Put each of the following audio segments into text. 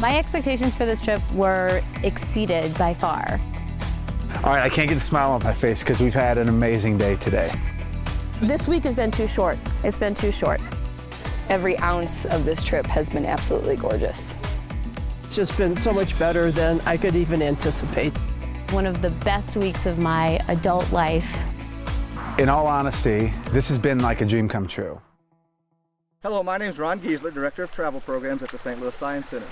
My expectations for this trip were exceeded by far. All right, I can't get a smile on my face because we've had an amazing day today. This week has been too short. It's been too short. Every ounce of this trip has been absolutely gorgeous. It's just been so much better than I could even anticipate. One of the best weeks of my adult life. In all honesty, this has been like a dream come true. Hello, my name is Ron Giesler, Director of Travel Programs at the St. Louis Science Center.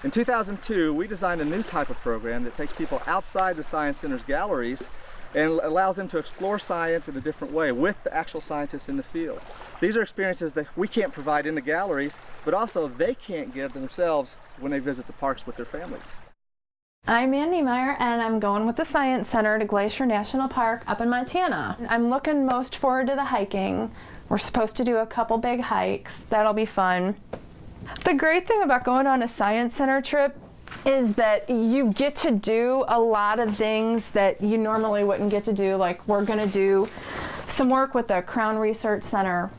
In 2002, we designed a new type of program that takes people outside the Science Center's galleries and allows them to explore science in a different way with the actual scientists in the field. These are experiences that we can't provide in the galleries, but also they can't give themselves when they visit the parks with their families. I'm Ann Niemeyer, and I'm going with the Science Center to Glacier National Park up in Montana. I'm looking most forward to the hiking. We're supposed to do a couple big hikes. That'll be fun. The great thing about going on a Science Center trip is that you get to do a lot of things that you normally wouldn't get to do. Like, we're going to do some work with the Crown Research Center.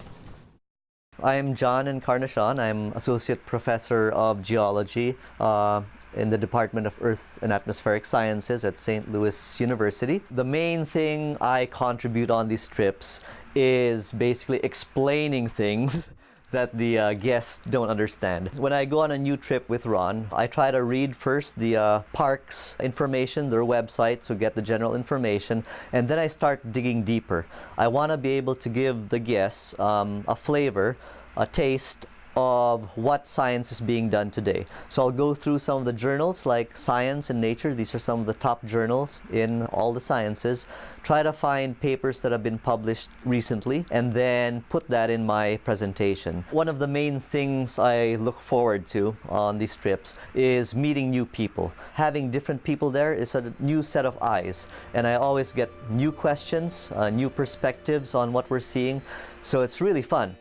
I'm John Encarnacion. I'm Associate Professor of Geology in the Department of Earth and Atmospheric Sciences at St. Louis University. The main thing I contribute on these trips is basically explaining things that the guests don't understand. When I go on a new trip with Ron, I try to read first the park's information, their website, so get the general information, and then I start digging deeper. I want to be able to give the guests a flavor, a taste of what science is being done today. So I'll go through some of the journals like Science and Nature. These are some of the top journals in all the sciences. Try to find papers that have been published recently and then put that in my presentation. One of the main things I look forward to on these trips is meeting new people. Having different people there is a new set of eyes, and I always get new questions, new perspectives on what we're seeing, so it's really fun.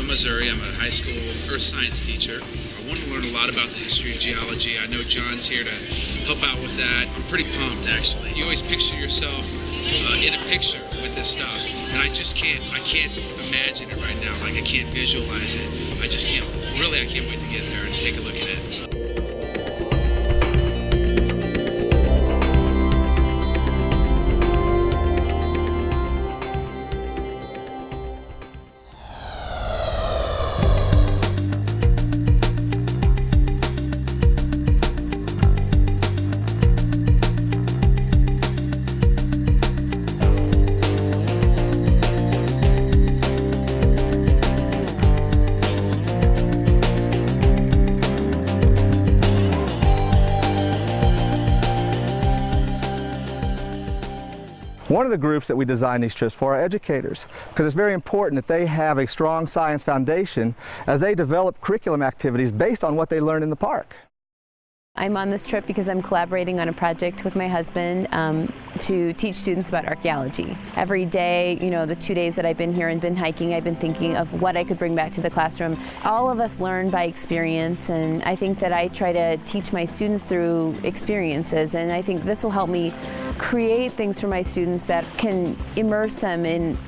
Missouri. I'm a high school earth science teacher. I want to learn a lot about the history of geology. I know John's here to help out with that. I'm pretty pumped, actually. You always picture yourself in a picture with this stuff, and I can't imagine it right now. Like, I can't visualize it. I can't wait to get there and take a look at it. One of the groups that we design these trips for are educators, because it's very important that they have a strong science foundation as they develop curriculum activities based on what they learn in the park. I'm on this trip because I'm collaborating on a project with my husband to teach students about archaeology. Every day, you know, the 2 days that I've been here and been hiking, I've been thinking of what I could bring back to the classroom. All of us learn by experience, and I think that I try to teach my students through experiences, and I think this will help me create things for my students that can immerse them in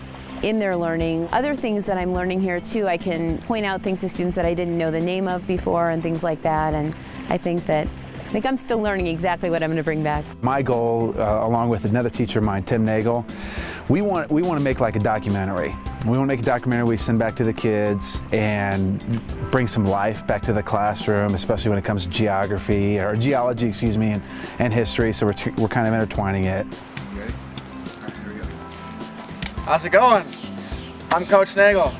their learning. Other things that I'm learning here too, I can point out things to students that I didn't know the name of before and things like that, and I think I'm still learning exactly what I'm going to bring back. My goal, along with another teacher of mine, Tim Nagel, we want to make like a documentary. We want to make a documentary we send back to the kids and bring some life back to the classroom, especially when it comes to geography, or geology, excuse me, and history. So we're kind of intertwining it. You ready? All right, here we go. How's it going? I'm Coach Nagel.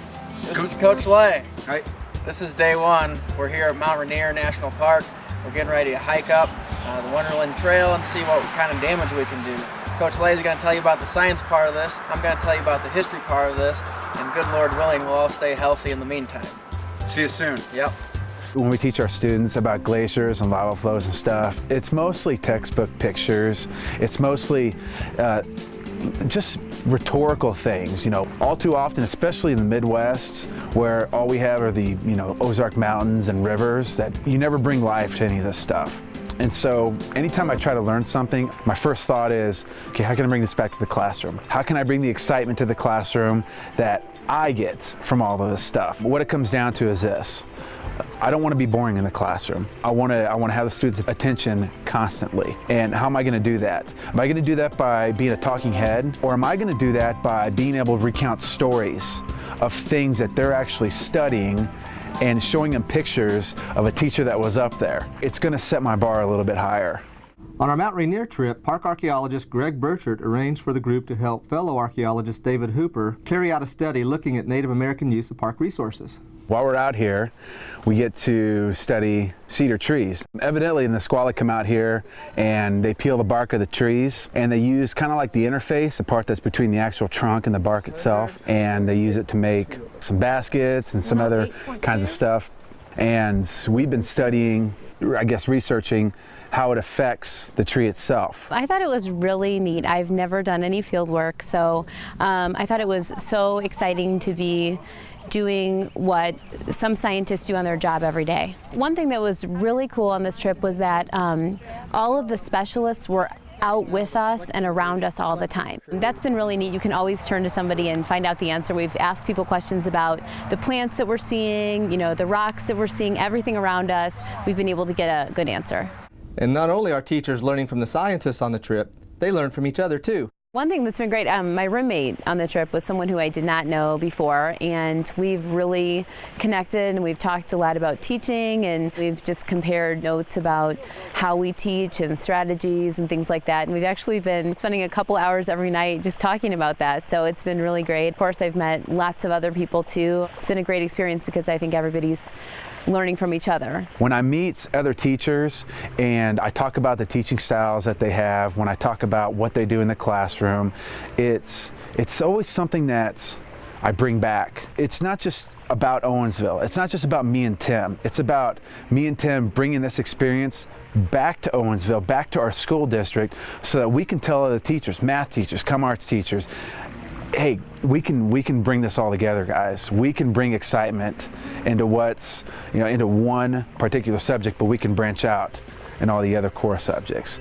This is Coach Lay. Hi. This is day one. We're here at Mount Rainier National Park. We're getting ready to hike up the Wonderland Trail and see what kind of damage we can do. Coach Lay is going to tell you about the science part of this. I'm going to tell you about the history part of this. And good Lord willing, we'll all stay healthy in the meantime. See you soon. Yep. When we teach our students about glaciers and lava flows and stuff, it's mostly textbook pictures. It's mostly just rhetorical things, you know. All too often, especially in the Midwest, where all we have are the, Ozark Mountains and rivers, that you never bring life to any of this stuff. And so anytime I try to learn something, my first thought is, okay, how can I bring this back to the classroom? How can I bring the excitement to the classroom that I get from all of this stuff? What it comes down to is this. I don't want to be boring in the classroom. I want to have the students' attention constantly. And how am I going to do that? Am I going to do that by being a talking head? Or am I going to do that by being able to recount stories of things that they're actually studying and showing them pictures of a teacher that was up there? It's going to set my bar a little bit higher. On our Mount Rainier trip, park archaeologist Greg Burchard arranged for the group to help fellow archaeologist David Hooper carry out a study looking at Native American use of park resources. While we're out here, we get to study cedar trees. Evidently, the Nisqually come out here and they peel the bark of the trees, and they use kind of like the interface, the part that's between the actual trunk and the bark itself, and they use it to make some baskets and some other kinds of stuff. And we've been studying, I guess researching, how it affects the tree itself. I thought it was really neat. I've never done any field work, so I thought it was so exciting to be doing what some scientists do on their job every day. One thing that was really cool on this trip was that all of the specialists were out with us and around us all the time. That's been really neat. You can always turn to somebody and find out the answer. We've asked people questions about the plants that we're seeing, the rocks that we're seeing, everything around us. We've been able to get a good answer. And not only are teachers learning from the scientists on the trip, they learn from each other too. One thing that's been great, my roommate on the trip was someone who I did not know before, and we've really connected and we've talked a lot about teaching, and we've just compared notes about how we teach and strategies and things like that. And we've actually been spending a couple hours every night just talking about that, so it's been really great. Of course, I've met lots of other people too. It's been a great experience because I think everybody's learning from each other. When I meet other teachers and I talk about the teaching styles that they have, when I talk about what they do in the classroom, it's always something that I bring back. It's not just about Owensville. It's not just about me and Tim. It's about me and Tim bringing this experience back to Owensville, back to our school district, so that we can tell other teachers, math teachers, comm arts teachers, hey, we can bring this all together, guys. We can bring excitement into into one particular subject, but we can branch out in all the other core subjects.